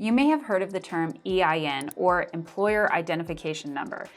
You may have heard of the term EIN, or Employer Identification Number.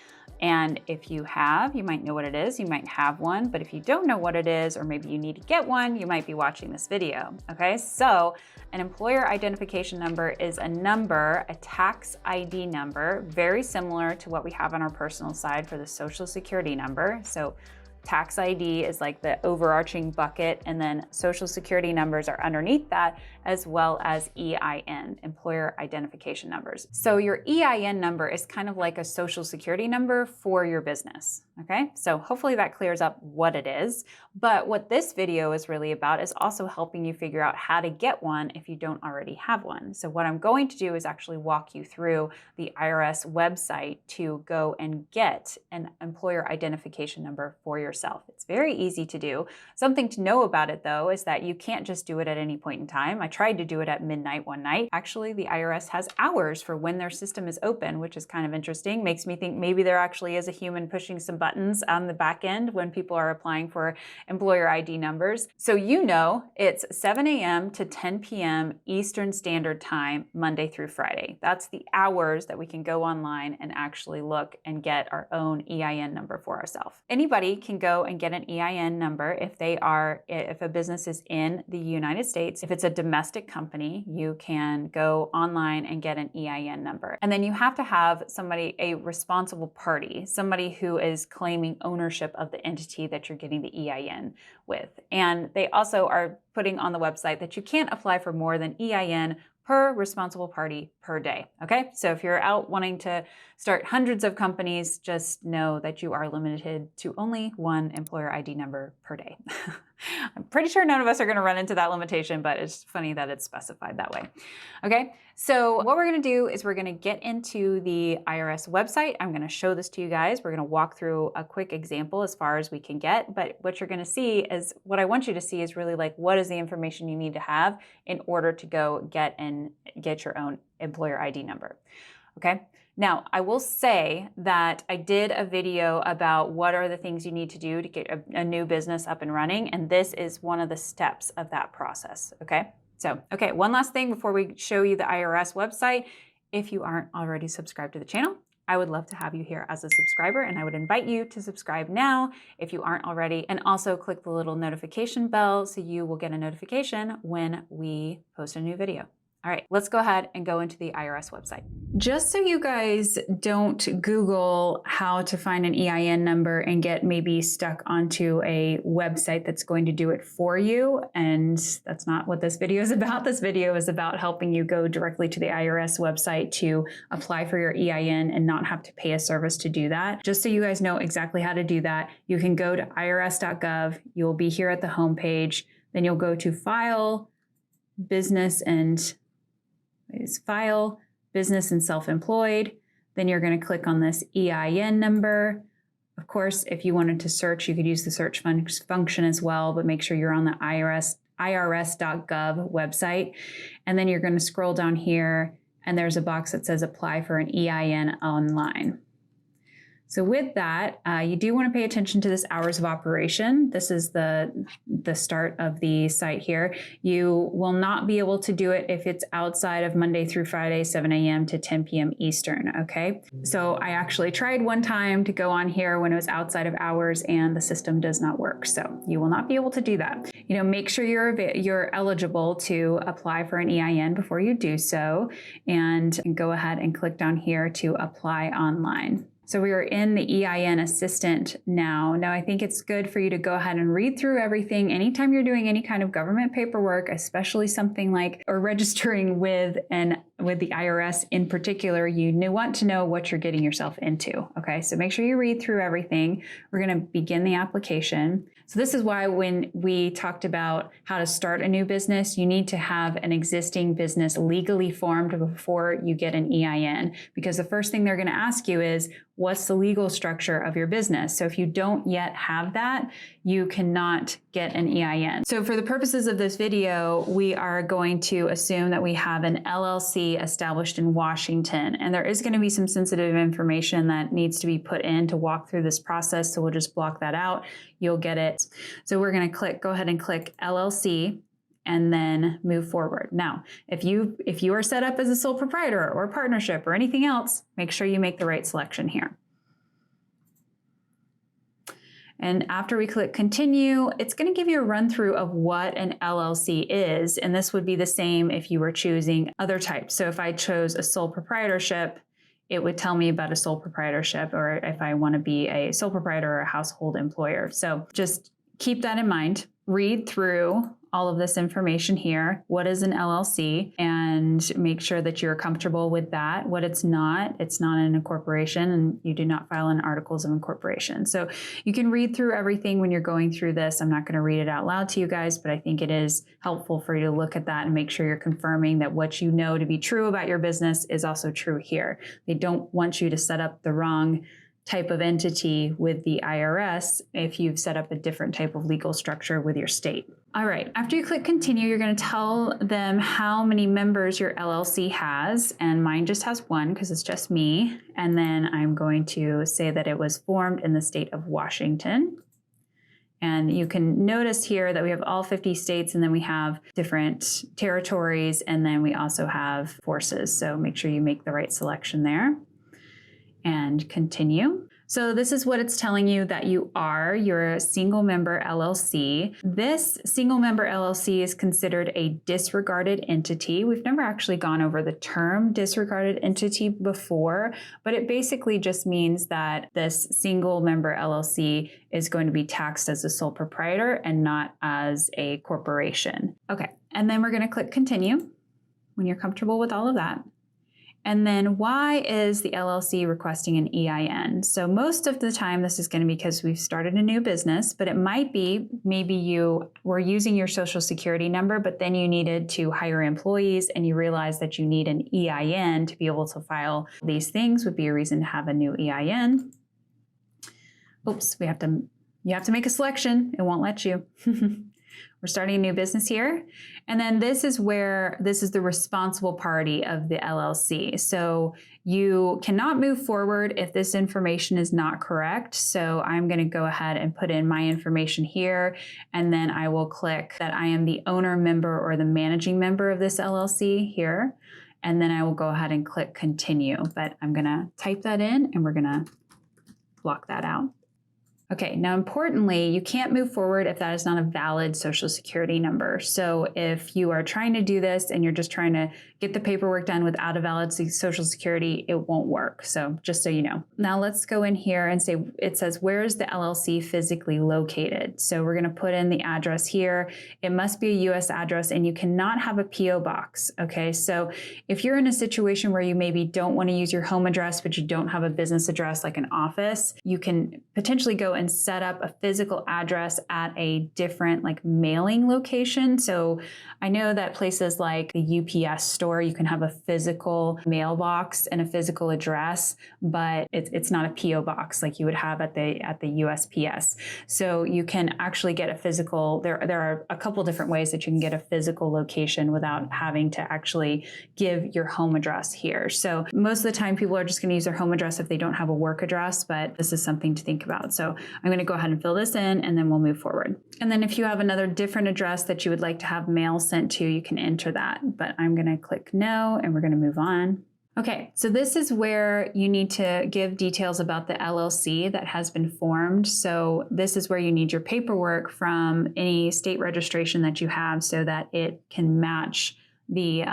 And if you have, you might know what it is, you might have one, but if you don't know what it is, or maybe you need to get one, you might be watching this video, okay? So an employer identification number is a number, a tax ID number, very similar to what we have on our personal side for the Social Security number. So tax ID is like the overarching bucket, and then Social Security numbers are underneath that, as well as EIN, Employer Identification Numbers. So your EIN number is kind of like a Social Security number for your business, okay? So hopefully that clears up what it is. But what this video is really about is also helping you figure out how to get one if you don't already have one. So what I'm going to do is actually walk you through the IRS website to go and get an employer identification number for yourself. It's very easy to do. Something to know about it though is that you can't just do it at any point in time. I tried to do it at midnight one night. Actually, the IRS has hours for when their system is open, which is kind of interesting. Makes me think maybe there actually is a human pushing some buttons on the back end when people are applying for employer ID numbers. So you know it's 7 a.m. to 10 p.m. Eastern Standard Time, Monday through Friday. That's the hours that we can go online and actually look and get our own EIN number for ourselves. Anybody can go and get an EIN number if a business is in the United States. If it's a domestic company, you can go online and get an EIN number. And then you have to have somebody, a responsible party, somebody who is claiming ownership of the entity that you're getting the EIN with. And they also are putting on the website that you can't apply for more than EIN per responsible party per day, okay? So if you're out wanting to start hundreds of companies, just know that you are limited to only one employer ID number per day. I'm pretty sure none of us are gonna run into that limitation, but it's funny that it's specified that way. Okay, so what we're gonna do is we're gonna get into the IRS website. I'm gonna show this to you guys. We're gonna walk through a quick example as far as we can get, but what you're gonna see is, what I want you to see is really like, what is the information you need to have in order to go get your own employer ID number, okay? Now, I will say that I did a video about what are the things you need to do to get a new business up and running, and this is one of the steps of that process, okay? So, okay, one last thing before we show you the IRS website. If you aren't already subscribed to the channel, I would love to have you here as a subscriber, and I would invite you to subscribe now if you aren't already, and also click the little notification bell so you will get a notification when we post a new video. All right, let's go ahead and go into the IRS website. Just so you guys don't Google how to find an EIN number and get maybe stuck onto a website that's going to do it for you, and that's not what this video is about. This video is about helping you go directly to the IRS website to apply for your EIN and not have to pay a service to do that. Just so you guys know exactly how to do that, you can go to irs.gov. You'll be here at the home page. Then you'll go to File, Business and File, Business and Self-Employed. Then you're going to click on this EIN number. Of course, if you wanted to search, you could use the search function as well, but make sure you're on the irs.gov website. And then you're going to scroll down here, and there's a box that says Apply for an EIN Online. So with that, you do want to pay attention to this hours of operation. This is the start of the site here. You will not be able to do it if it's outside of Monday through Friday, 7 a.m. to 10 p.m. Eastern, okay? So I actually tried one time to go on here when it was outside of hours, and the system does not work. So you will not be able to do that. You know, make sure you're eligible to apply for an EIN before you do so, and go ahead and click down here to apply online. So we are in the EIN Assistant now. Now I think it's good for you to go ahead and read through everything. Anytime you're doing any kind of government paperwork, especially something like, or registering with the IRS in particular, you want to know what you're getting yourself into. Okay, so make sure you read through everything. We're gonna begin the application. So this is why when we talked about how to start a new business, you need to have an existing business legally formed before you get an EIN, because the first thing they're going to ask you is, what's the legal structure of your business? So if you don't yet have that, you cannot get an EIN. So for the purposes of this video, we are going to assume that we have an LLC established in Washington, and there is going to be some sensitive information that needs to be put in to walk through this process. So we'll just block that out. You'll get it. So we're going to go ahead and click LLC. and then move forward. Now, if you are set up as a sole proprietor or partnership or anything else, make sure you make the right selection here. And after we click continue, it's going to give you a run through of what an LLC is. And this would be the same if you were choosing other types. So if I chose a sole proprietorship, it would tell me about a sole proprietorship, or if I want to be a sole proprietor or a household employer. So just keep that in mind. Read through all of this information here. What is an LLC? And make sure that you're comfortable with that. What it's not an incorporation, and you do not file in articles of incorporation. So you can read through everything when you're going through this. I'm not going to read it out loud to you guys, but I think it is helpful for you to look at that and make sure you're confirming that what you know to be true about your business is also true here. They don't want you to set up the wrong type of entity with the IRS if you've set up a different type of legal structure with your state. All right, after you click continue, you're going to tell them how many members your LLC has, and mine just has one because it's just me. And then I'm going to say that it was formed in the state of Washington. And you can notice here that we have all 50 states, and then we have different territories, and then we also have forces. So make sure you make the right selection there. And continue. So this is what it's telling you that you're a single member LLC. This single member LLC is considered a disregarded entity. We've never actually gone over the term disregarded entity before, but it basically just means that this single member LLC is going to be taxed as a sole proprietor and not as a corporation. Okay, and then we're going to click continue when you're comfortable with all of that. And then why is the LLC requesting an EIN? So most of the time, this is going to be because we've started a new business, but it might be maybe you were using your social security number, but then you needed to hire employees and you realized that you need an EIN to be able to file these things. Would be a reason to have a new EIN. Oops, you have to make a selection. It won't let you. We're starting a new business here. And then this is the responsible party of the LLC. So you cannot move forward if this information is not correct. So I'm going to go ahead and put in my information here, and then I will click that I am the owner, member, or the managing member of this LLC here. And then I will go ahead and click continue. But I'm going to type that in, and we're going to block that out. Okay, now importantly, you can't move forward if that is not a valid social security number. So if you are trying to do this and you're just trying to get the paperwork done without a valid social security, it won't work. So just so you know. Now let's go in here and say, it says, where is the LLC physically located? So we're going to put in the address here. It must be a US address, and you cannot have a PO box. Okay, so if you're in a situation where you maybe don't want to use your home address, but you don't have a business address like an office, you can potentially go and set up a physical address at a different mailing location. So I know that places like the UPS store, you can have a physical mailbox and a physical address, but it's not a PO box like you would have at the USPS. So you can actually get a physical, there are a couple different ways that you can get a physical location without having to actually give your home address here. So most of the time people are just going to use their home address if they don't have a work address, but this is something to think about. So I'm going to go ahead and fill this in, and then we'll move forward. And then if you have another different address that you would like to have mail sent to, you can enter that. But I'm going to click no, and we're going to move on. Okay, so this is where you need to give details about the LLC that has been formed. So this is where you need your paperwork from any state registration that you have so that it can match the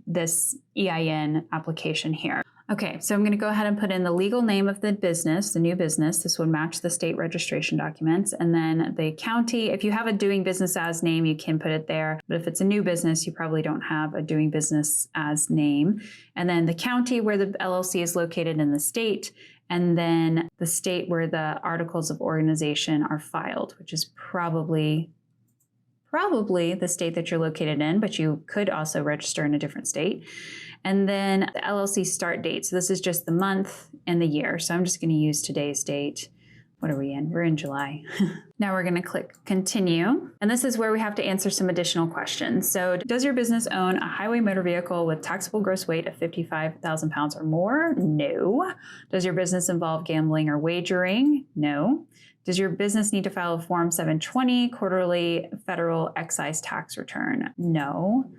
this EIN application here. Okay, so I'm going to go ahead and put in the legal name of the business, the new business. This would match the state registration documents. And then the county, if you have a doing business as name, you can put it there. But if it's a new business, you probably don't have a doing business as name. And then the county where the LLC is located in the state. And then the state where the articles of organization are filed, which is probably the state that you're located in, but you could also register in a different state. And then the LLC start date. So this is just the month and the year. So I'm just going to use today's date. What are we in? We're in July. Now we're going to click continue. And this is where we have to answer some additional questions. So does your business own a highway motor vehicle with taxable gross weight of 55,000 pounds or more? No. Does your business involve gambling or wagering? No. Does your business need to file a Form 720 quarterly federal excise tax return? No.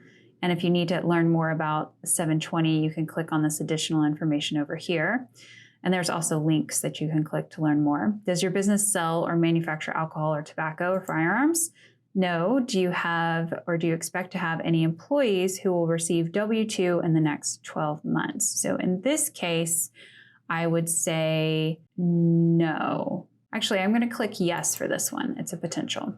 And if you need to learn more about 720, you can click on this additional information over here. And there's also links that you can click to learn more. Does your business sell or manufacture alcohol or tobacco or firearms? No. Do you have or do you expect to have any employees who will receive W-2 in the next 12 months? So in this case, I would say no. Actually, I'm going to click yes for this one. It's a potential.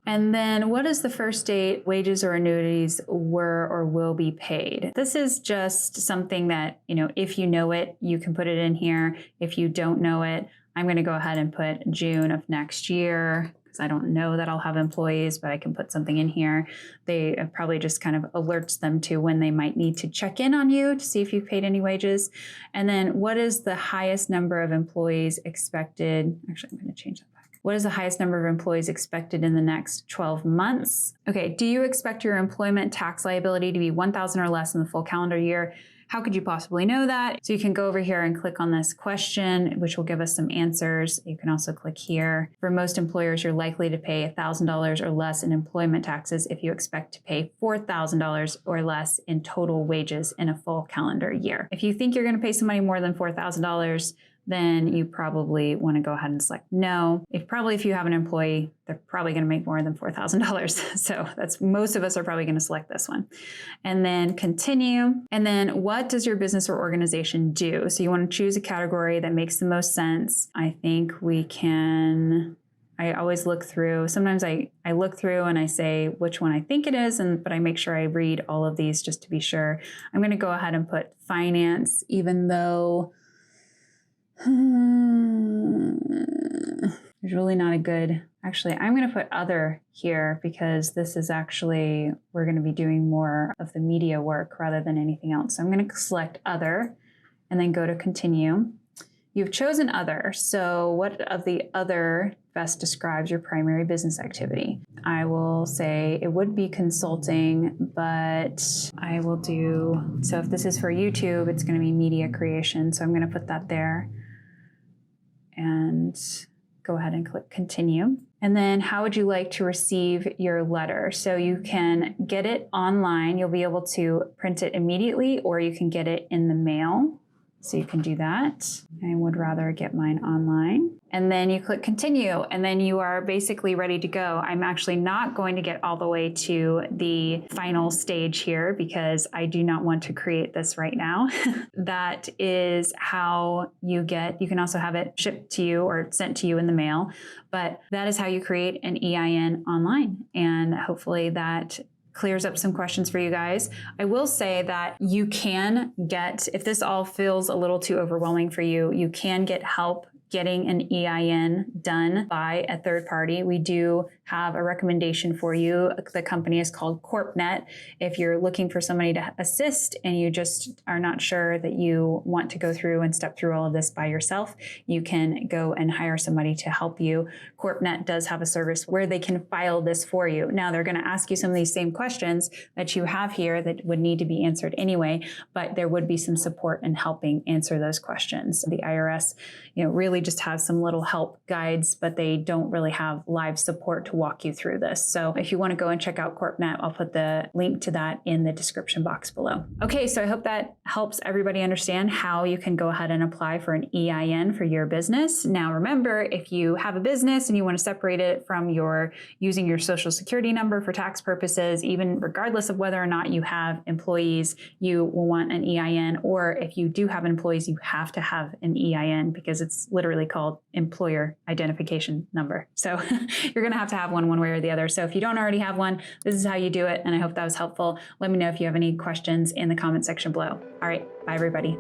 And then what is the first date wages or annuities were or will be paid? This is just something that, if you know it, you can put it in here. If you don't know it, I'm going to go ahead and put June of next year because I don't know that I'll have employees, but I can put something in here. They probably just kind of alerts them to when they might need to check in on you to see if you've paid any wages. And then what is the highest number of employees expected? Actually, I'm going to change that back. What is the highest number of employees expected in the next 12 months? Okay, do you expect your employment tax liability to be $1,000 or less in the full calendar year? How could you possibly know that? So you can go over here and click on this question, which will give us some answers. You can also click here. For most employers, you're likely to pay $1,000 or less in employment taxes if you expect to pay $4,000 or less in total wages in a full calendar year. If you think you're going to pay somebody more than $4,000, then you probably want to go ahead and select no. If you have an employee, they're probably going to make more than $4,000. So most of us are probably going to select this one. And then continue. And then what does your business or organization do? So you want to choose a category that makes the most sense. I think I always look through. Sometimes I look through and I say which one I think it is, but I make sure I read all of these just to be sure. I'm going to go ahead and put finance, even though there's really not a good, actually, I'm going to put other here because this is actually, we're going to be doing more of the media work rather than anything else. So I'm going to select other and then go to continue. You've chosen other. So what of the other best describes your primary business activity? I will say it would be consulting, but I will do, so if this is for YouTube, it's going to be media creation. So I'm going to put that there. And go ahead and click continue. And then how would you like to receive your letter? So you can get it online. You'll be able to print it immediately, or you can get it in the mail. So you can do that. I would rather get mine online. And then you click continue, and then you are basically ready to go. I'm actually not going to get all the way to the final stage here because I do not want to create this right now. That is how you can also have it shipped to you or sent to you in the mail, but that is how you create an EIN online. And hopefully that clears up some questions for you guys. I will say that you can get, if this all feels a little too overwhelming for you, you can get help getting an EIN done by a third party. We do have a recommendation for you. The company is called CorpNet. If you're looking for somebody to assist and you just are not sure that you want to go through and step through all of this by yourself, you can go and hire somebody to help you. CorpNet does have a service where they can file this for you. Now they're going to ask you some of these same questions that you have here that would need to be answered anyway, but there would be some support in helping answer those questions. The IRS, really just have some little help guides, but they don't really have live support to walk you through this. So if you want to go and check out CorpNet, I'll put the link to that in the description box below. Okay, so I hope that helps everybody understand how you can go ahead and apply for an EIN for your business. Now remember, if you have a business and you want to separate it from using your social security number for tax purposes, even regardless of whether or not you have employees, you will want an EIN. Or if you do have employees, you have to have an EIN because it's literally called employer identification number. So you're going to have one way or the other. So if you don't already have one, this is how you do it. And I hope that was helpful. Let me know if you have any questions in the comment section below. All right. Bye, everybody.